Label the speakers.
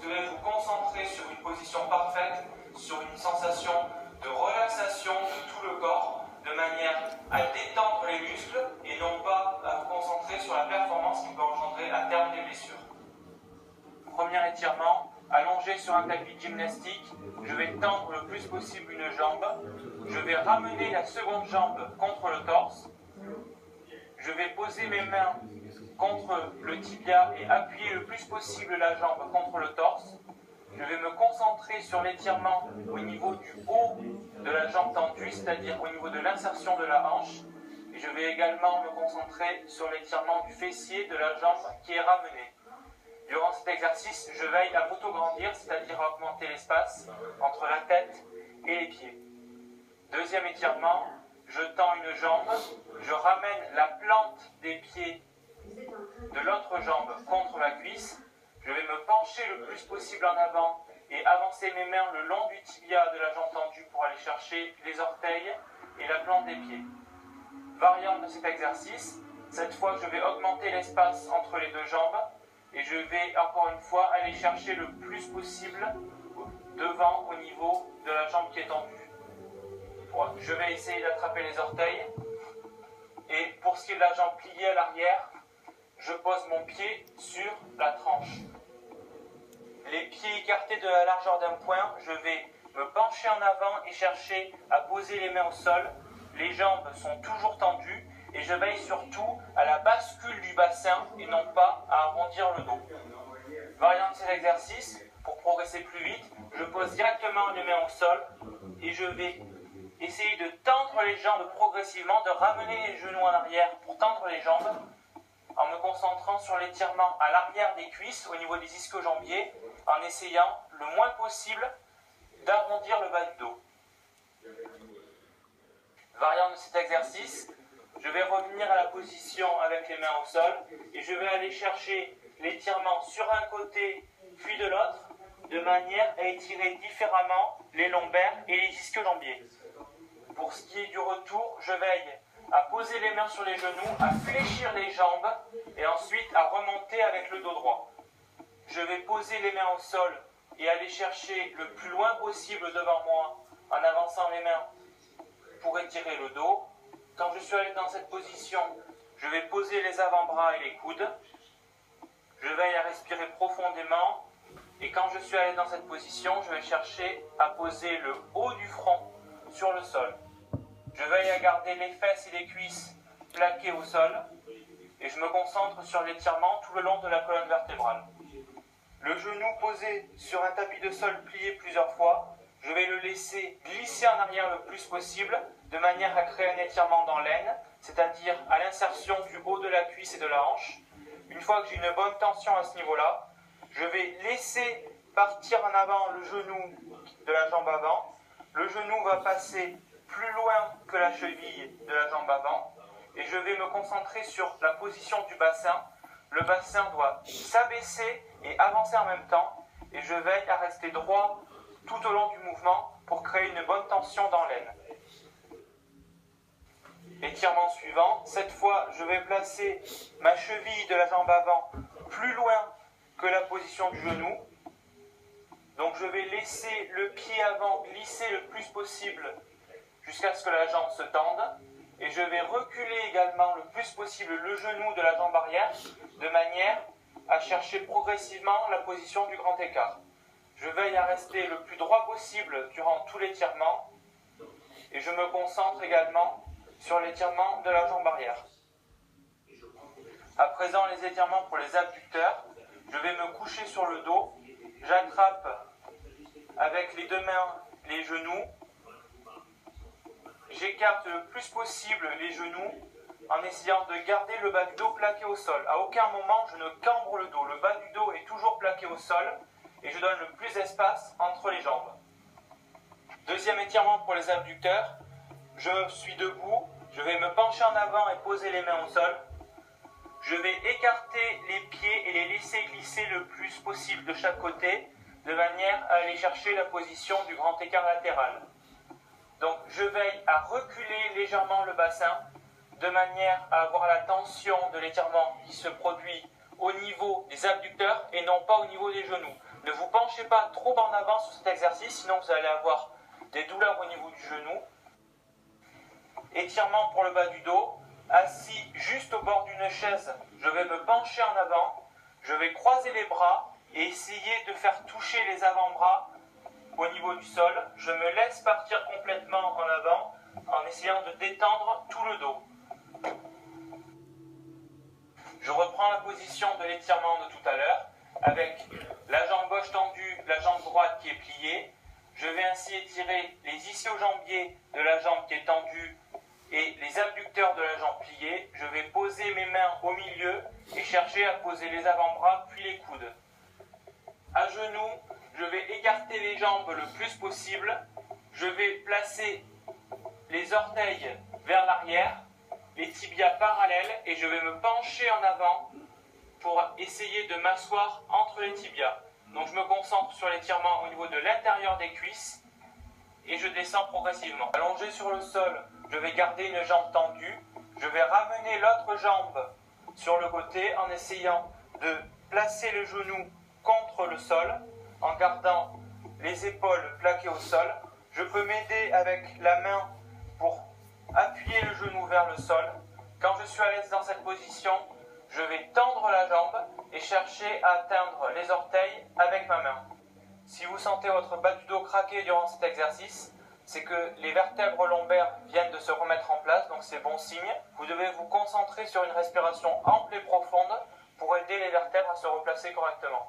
Speaker 1: devez vous concentrer sur une position parfaite, sur une sensation de relaxation de tout le corps, de manière à détendre les muscles et non pas à vous concentrer sur la performance qui peut engendrer à terme des blessures. Premier étirement, allongé sur un tapis de gymnastique, je vais tendre le plus possible une jambe, je vais ramener la seconde jambe contre le torse, je vais poser mes mains contre le tibia et appuyer le plus possible la jambe contre le torse. Je vais me concentrer sur l'étirement au niveau du haut de la jambe tendue, c'est-à-dire au niveau de l'insertion de la hanche. Et je vais également me concentrer sur l'étirement du fessier de la jambe qui est ramenée. Durant cet exercice, je veille à m'auto-grandir, c'est-à-dire à augmenter l'espace entre la tête et les pieds. Deuxième étirement, je tends une jambe, je ramène la plante des pieds de l'autre jambe contre la cuisse, je vais me pencher le plus possible en avant et avancer mes mains le long du tibia de la jambe tendue pour aller chercher les orteils et la plante des pieds. Variante de cet exercice, cette fois je vais augmenter l'espace entre les deux jambes et je vais encore une fois aller chercher le plus possible devant au niveau de la jambe qui est tendue. Je vais essayer d'attraper les orteils et pour ce qui est de la jambe pliée à l'arrière, je pose mon pied sur la tranche. Les pieds écartés de la largeur d'un poing, je vais me pencher en avant et chercher à poser les mains au sol. Les jambes sont toujours tendues et je veille surtout à la bascule du bassin et non pas à arrondir le dos. Variant de cet exercice, pour progresser plus vite, je pose directement les mains au sol et je vais essayer de tendre les jambes progressivement, de ramener les genoux en arrière pour tendre les jambes, en me concentrant sur l'étirement à l'arrière des cuisses, au niveau des ischio-jambiers, en essayant le moins possible d'arrondir le bas du dos. Variant de cet exercice, je vais revenir à la position avec les mains au sol et je vais aller chercher l'étirement sur un côté puis de l'autre, de manière à étirer différemment les lombaires et les ischio-jambiers. Pour ce qui est du retour, je veille à poser les mains sur les genoux, à fléchir les jambes et ensuite à remonter avec le dos droit. Je vais poser les mains au sol et aller chercher le plus loin possible devant moi en avançant les mains pour étirer le dos. Quand je suis allé dans cette position, je vais poser les avant-bras et les coudes. Je veille à respirer profondément et quand je suis allé dans cette position, je vais chercher à poser le haut du front sur le sol. Je veille à garder les fesses et les cuisses plaquées au sol et je me concentre sur l'étirement tout le long de la colonne vertébrale. Le genou posé sur un tapis de sol plié plusieurs fois, je vais le laisser glisser en arrière le plus possible de manière à créer un étirement dans l'aine, c'est-à-dire à l'insertion du haut de la cuisse et de la hanche. Une fois que j'ai une bonne tension à ce niveau-là, je vais laisser partir en avant le genou de la jambe avant. Le genou va passer plus loin que la cheville de la jambe avant et je vais me concentrer sur la position du bassin. Le bassin doit s'abaisser et avancer en même temps et je veille à rester droit tout au long du mouvement pour créer une bonne tension dans l'aine. Étirement suivant, cette fois je vais placer ma cheville de la jambe avant plus loin que la position du genou. Donc je vais laisser le pied avant glisser le plus possible jusqu'à ce que la jambe se tende et je vais reculer également le plus possible le genou de la jambe arrière de manière à chercher progressivement la position du grand écart. Je veille à rester le plus droit possible durant tout l'étirement et je me concentre également sur l'étirement de la jambe arrière. À présent, les étirements pour les abducteurs. Je vais me coucher sur le dos, j'attrape avec les deux mains les genoux, j'écarte le plus possible les genoux en essayant de garder le bas du dos plaqué au sol. À aucun moment je ne cambre le dos, le bas du dos est toujours plaqué au sol et je donne le plus d'espace entre les jambes. Deuxième étirement pour les abducteurs, je suis debout, je vais me pencher en avant et poser les mains au sol. Je vais écarter les pieds et les laisser glisser le plus possible de chaque côté, de manière à aller chercher la position du grand écart latéral. Donc je veille à reculer légèrement le bassin, de manière à avoir la tension de l'étirement qui se produit au niveau des abducteurs et non pas au niveau des genoux. Ne vous penchez pas trop en avant sur cet exercice, sinon vous allez avoir des douleurs au niveau du genou. Étirement pour le bas du dos. Assis juste au bord d'une chaise, je vais me pencher en avant. Je vais croiser les bras et essayer de faire toucher les avant-bras au niveau du sol. Je me laisse partir complètement en avant en essayant de détendre tout le dos. Je reprends la position de l'étirement de tout à l'heure avec la jambe gauche tendue, la jambe droite qui est pliée. Je vais ainsi étirer les ischio-jambiers de la jambe qui est tendue et les abducteurs de la jambe pliée. Je vais poser mes mains au milieu et chercher à poser les avant-bras puis les coudes. À genoux, je vais écarter les jambes le plus possible. Je vais placer les orteils vers l'arrière, les tibias parallèles et je vais me pencher en avant pour essayer de m'asseoir entre les tibias. Donc je me concentre sur l'étirement au niveau de l'intérieur des cuisses et je descends progressivement. Allongé sur le sol, je vais garder une jambe tendue. Je vais ramener l'autre jambe sur le côté en essayant de placer le genou contre le sol en gardant les épaules plaquées au sol. Je peux m'aider avec la main pour appuyer le genou vers le sol. Quand je suis à l'aise dans cette position, je vais tendre la jambe et chercher à atteindre les orteils avec ma main. Si vous sentez votre bas du dos craquer durant cet exercice, c'est que les vertèbres lombaires viennent de se remettre en place, donc c'est bon signe. Vous devez vous concentrer sur une respiration ample et profonde pour aider les vertèbres à se replacer correctement.